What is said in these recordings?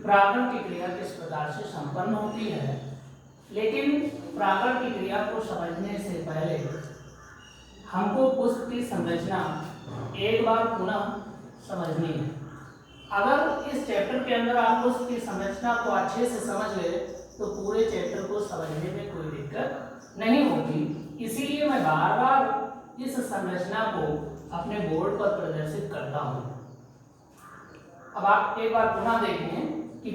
परागण की क्रिया किस प्रकार से संपन्न होती है। लेकिन परागण की क्रिया को समझने से पहले हमको पुष्प की संरचना एक बार पुनः समझनी है। अगर इस चैप्टर के अंदर आप पुष्प की संरचना को अच्छे से समझ ले तो पूरे चैप्टर को समझने में कोई दिक्कत नहीं होगी। इसीलिए मैं बार बार इस संरचना को अपने बोर्ड पर प्रदर्शित करता हूँ। अब आप एक बार पुनः देखें कि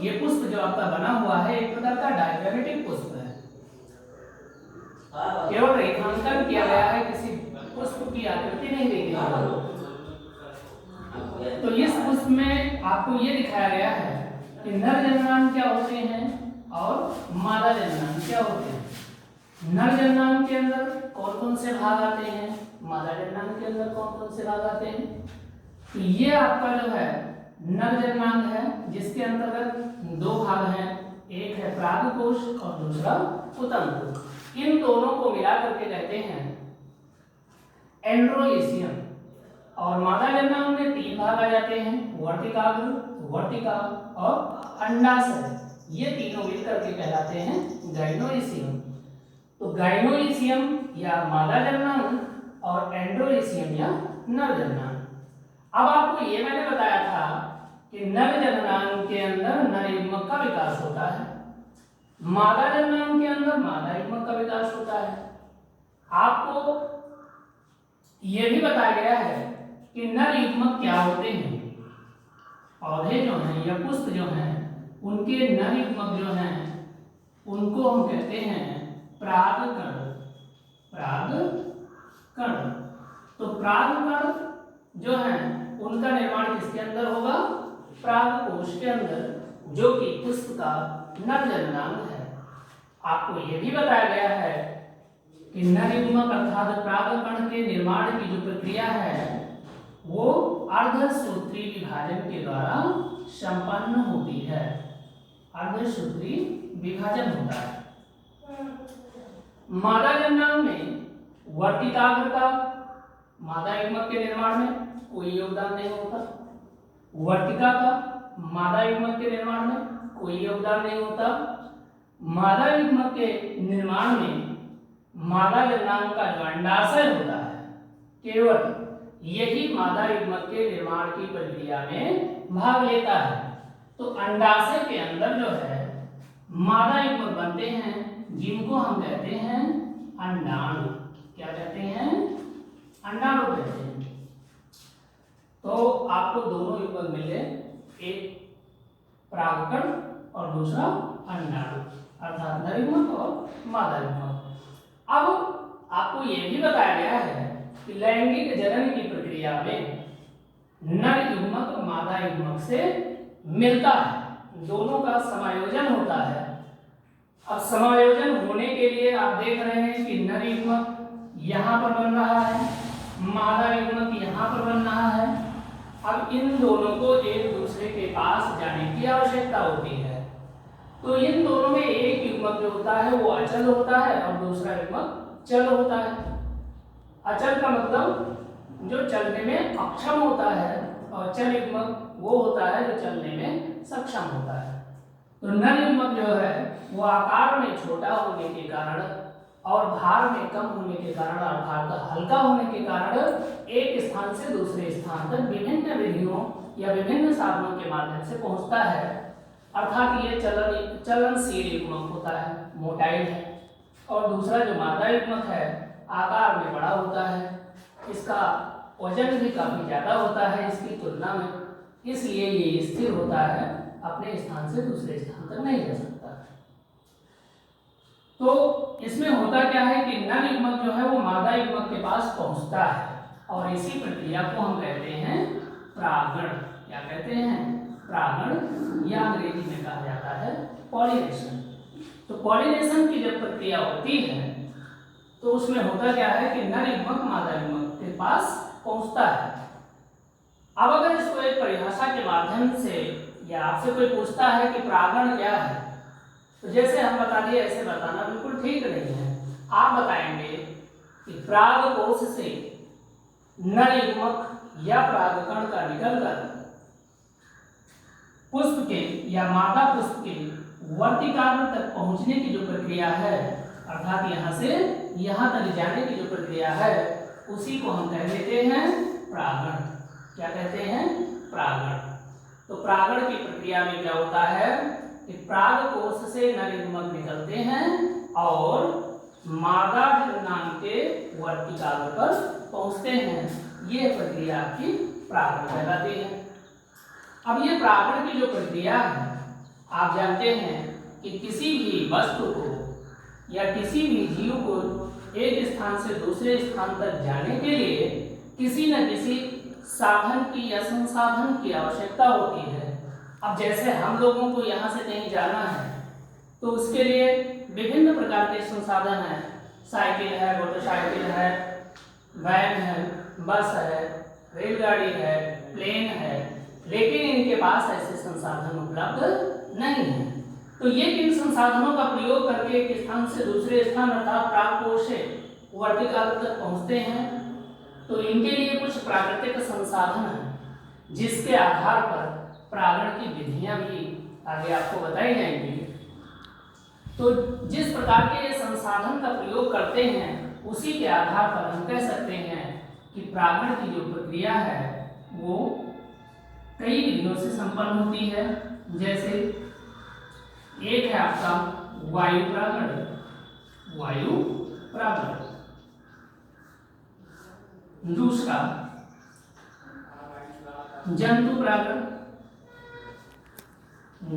ये पुष्प जो आपका बना हुआ है एक प्रकार का डायग्रामेटिक पुष्प है। केवल रेखांकन किया गया है, किसी पुष्प की आकृति नहीं दी गई है। तो इस पुष्प में आपको ये दिखाया गया है कि नर जननांग क्या होते हैं और मादा जननांग क्या होते हैं। नर जननांग के अंदर कौन कौन से भाग आते हैं, मादा जननांग के अंदर कौन कौन से भाग आते हैं। तो ये आपका जो है नर जननांग है, जिसके अंतर्गत दो भाग हैं, एक है परागकोश और दूसरा उतंत्र। इन दोनों को मिला करके कहते हैं एंड्रोइसियम। और मादा जननांग में तीन भाग आ जाते हैं, वर्तिकाग्र, वर्तिका और अंडाशय। ये तीनों मिलकर के कहलाते हैं गाइनोइसियम। तो गाइनोइसियम या मादा जननांग और एंड्रोइसियम या नर जननांग। अब आपको ये मैंने बताया था कि नर जननांग के अंदर नर युग्मक का विकास होता है, मादा जननांग के अंदर मादा युग्मक का विकास होता है। आपको यह भी बताया गया है कि नर युग्मक क्या होते हैं। पौधे जो हैं या पुष्प जो हैं उनके नर युग्मक जो हैं उनको हम कहते हैं परागकण। परागकण। तो परागकण जो है उनका निर्माण किसके अंदर होगा, परागकोश के अंदर, जो कि पुष्प का नर जननांग है। आपको यह भी बताया गया है कि नर युग्मक अर्थात परागकण के निर्माण की जो प्रक्रिया है वो अर्धसूत्री विभाजन के द्वारा संपन्न होती है। अर्धसूत्री विभाजन होता है। मादा जननांग में वर्तिकाग्र का मादा युग्मक के निर्माण में कोई योगदान नहीं होता, वर्तिका का मादा युग्मक के निर्माण में कोई योगदान नहीं होता। मादा युग्मक के निर्माण में मादा जननांग का जो अंडाशय होता है केवल यही मादा युग्मक के निर्माण की प्रक्रिया में भाग लेता है। तो अंडाशय के अंदर जो है मादा युग्मक बनते हैं जिनको हम कहते हैं अंडाणु। क्या कहते हैं, अंडाणु कहते हैं। तो आपको दोनों युग्मक मिले, एक परागकण और दूसरा अंडाणु अर्थात नर युग्मक और मादा युग्मक। अब आपको यह भी बताया गया है कि लैंगिक जनन की प्रक्रिया में नर युग्मक मादा युग्मक से मिलता है, दोनों का समायोजन होता है। अब समायोजन होने के लिए आप देख रहे हैं कि नर युग्मक यहाँ पर बन रहा है, मादा युग्मक यहाँ पर बन रहा है। अब इन दोनों को एक दूसरे के पास जाने की आवश्यकता होती है। तो इन दोनों में एक युग्मक जो होता है वो अचल होता है और दूसरा युग्मक चल होता है। अचल का मतलब जो चलने में अक्षम होता है और चल युग्मक वो होता है जो चलने में सक्षम होता है। तो नर युग्मक जो है वो आकार में छोटा होने के कारण और भार में कम होने के कारण अर्थात हल्का होने के कारण एक स्थान से दूसरे स्थान तक विभिन्न विधियों या विभिन्न साधनों के माध्यम से पहुंचता है। अर्थात ये चलनशील युग्मक होता है, मोटाइल है। और दूसरा जो मादा युग्मक है आकार में बड़ा होता है, इसका वजन भी काफी ज्यादा होता है इसकी तुलना में, इसलिए ये स्थिर होता है, अपने स्थान से दूसरे स्थान तक नहीं जा सकता। तो इसमें होता क्या है कि नर युग्मक जो है वो मादा युग्मक के पास पहुंचता है और इसी प्रक्रिया को हम कहते हैं परागण। क्या कहते हैं, परागण, या अंग्रेजी में कहा जाता है पॉलिनेशन। तो पॉलिनेशन की जब प्रक्रिया होती है तो उसमें होता क्या है कि नर युग्मक मादा युग्मक के पास पहुंचता है। अब अगर इसको एक परिभाषा के माध्यम से या आपसे कोई पूछता है कि परागण क्या है, तो जैसे हम बता दिए ऐसे बताना बिल्कुल ठीक नहीं है। आप बताएंगे कि परागकोश से नर युग्मक या परागकण का निकलकर पुष्प के या मादा पुष्प के वर्तिकाग्र तक पहुंचने की जो प्रक्रिया है, अर्थात यहाँ से यहाँ तक जाने की जो प्रक्रिया है, उसी को हम कह लेते हैं परागण। क्या कहते हैं? परागण। तो परागण की प्रक्रिया में क्या होता है कि पराग कोश से नर युग्मक निकलते हैं और मादा जननांग के वर्तिकाग्र पर पहुंचते हैं। ये प्रक्रिया की परागण कहलाती है। अब ये परागण की जो प्रक्रिया है, आप जानते हैं कि किसी भी वस्तु को या किसी भी जीव को एक स्थान से दूसरे स्थान तक जाने के लिए किसी न किसी साधन की या संसाधन की आवश्यकता होती है। अब जैसे हम लोगों को यहाँ से कहीं जाना है तो उसके लिए विभिन्न प्रकार के संसाधन हैं। साइकिल है, मोटरसाइकिल है, वैन है, बस है, रेलगाड़ी है, प्लेन है, लेकिन इनके पास ऐसे संसाधन उपलब्ध नहीं है। तो ये किन संसाधनों का प्रयोग करके एक स्थान से दूसरे स्थान अर्थात पराग कोश से वर्तिकाग्र तक पहुंचते हैं? तो इनके लिए कुछ प्राकृतिक संसाधन हैं जिसके आधार पर परागण की विधियां भी आगे आपको बताई जाएंगी। तो जिस प्रकार के ये संसाधन का प्रयोग करते हैं उसी के आधार पर हम कह सकते हैं कि परागण की जो प्रक्रिया है वो कई विधियों से संपन्न होती है। जैसे एक है आपका वायु परागण, वायु परागण। दूसरा जंतु परागण,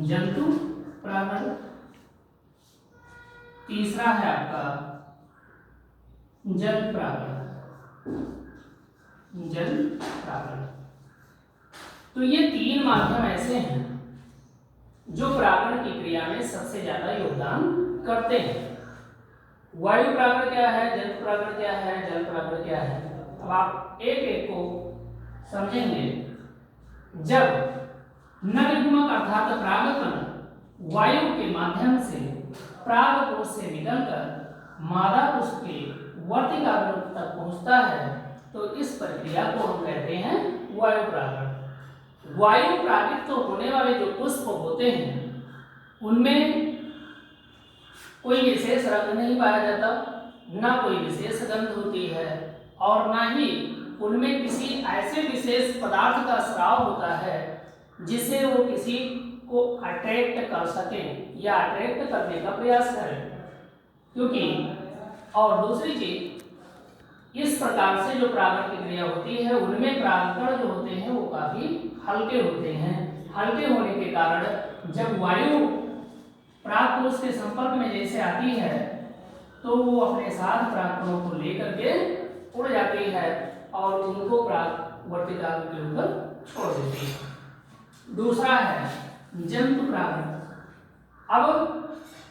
जंतु परागण। तीसरा है आपका जल परागण, जल परागण। तो ये तीन माध्यम ऐसे हैं जो परागण की क्रिया में सबसे ज्यादा योगदान करते हैं। वायु परागण क्या है, जल परागण क्या है, जल परागण क्या है? अब आप एक एक को समझेंगे। जब नर युग्मक अर्थात परागकण वायु के माध्यम से पराग कोश से निकलकर मादा पुष्प के वर्तिकाग्र तक पहुंचता है तो इस प्रक्रिया को हम कहते हैं वायु परागण। वायु परागित तो होने वाले जो पुष्प होते हैं उनमें कोई विशेष रंग नहीं पाया जाता, ना कोई विशेष गंध होती है और ना ही उनमें किसी ऐसे विशेष पदार्थ का स्राव होता है जिससे वो किसी को अट्रैक्ट कर सके या अट्रैक्ट करने का प्रयास करें। क्योंकि और दूसरी चीज, इस प्रकार से जो परागण की क्रिया होती है उनमें परागकण जो होते हैं वो काफी हल्के होते हैं। हल्के होने के कारण जब वायु पराग कोश के संपर्क में जैसे आती है तो वो अपने साथ परागकणों को लेकर के उड़ जाती है और उनको पराग वर्तिकाग्र के ऊपर छोड़ देती है। दूसरा है जंतु परागण। अब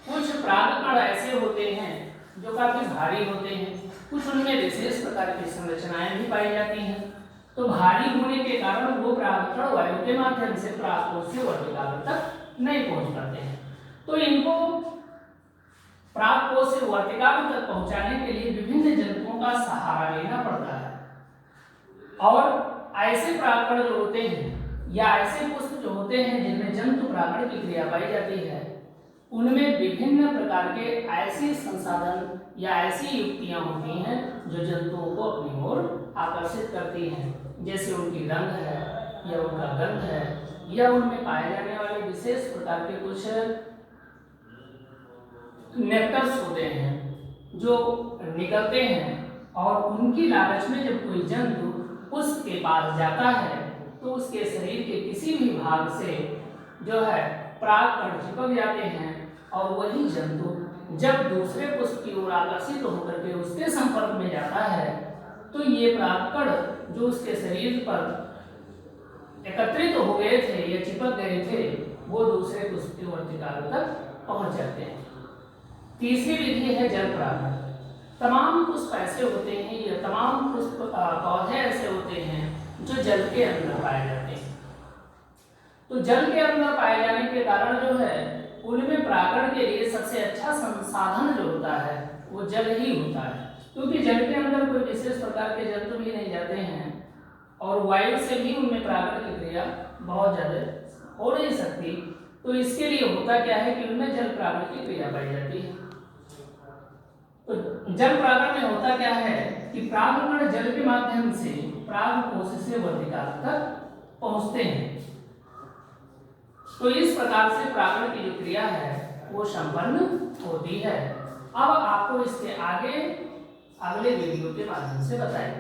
कुछ परागकण ऐसे होते हैं जो काफी भारी होते हैं, कुछ उनमें विशेष प्रकार की संरचनाएं भी पाई जाती हैं। तो भारी होने के कारण वो परागकण वायु के माध्यम से पराग कोश से वर्तिकाग्र तक नहीं पहुंच पाते हैं। तो इनको पराग कोश से वर्तिकाग्र तक पहुंचाने के लिए विभिन्न जंतुओं का सहारा लेना पड़ता है। और ऐसे परागकण जो होते हैं या ऐसे पुष्प जो होते हैं जिनमें जंतु परागण की क्रिया पाई जाती है उनमें विभिन्न प्रकार के ऐसे संसाधन या ऐसी युक्तियां होती हैं जो जंतुओं को अपनी ओर आकर्षित करती हैं। जैसे उनकी रंग है या उनका गंध है या उनमें पाए जाने वाले विशेष प्रकार के कुछ नेक्टर्स होते हैं जो निकलते हैं और उनकी लालच में जब कोई जंतु उसके पास जाता है तो उसके शरीर के किसी भी भाग से जो है परागकण चिपक जाते हैं और वही जंतु जब दूसरे पुष्प की ओर आकर्षित होकर के उसके संपर्क में जाता है तो ये परागकण जो उसके शरीर पर एकत्रित हो गए थे या चिपक गए थे वो दूसरे पुष्प की वर्तिकाग्र तक पहुंच जाते हैं। तीसरी विधि है जल परागण। तमाम पुष्प ऐसे होते हैं या तमाम पुष्प पौधे ऐसे होते हैं जो जल के अंदर पाए जाते हैं। तो जल के अंदर पाए जाने के कारण जो है उनमें परागण के लिए सबसे अच्छा संसाधन जो होता है वो जल ही होता है, क्योंकि जल के अंदर कोई विशेष प्रकार के जंतु भी नहीं जाते हैं और वायु से भी उनमें परागण की क्रिया बहुत ज्यादा हो नहीं सकती, तो इसके लिए होता क्या है कि उनमें जल प्रावरण की क्रिया पाई जाती है। तो जल प्रावरण में होता क्या है कि परागकण जल के माध्यम से परागकोश से वर्तिका तक पहुंचते हैं। तो इस प्रकार से परागण की जो क्रिया है वो संपन्न होती है। अब आपको इसके आगे अगले वीडियो के माध्यम से बताएंगे।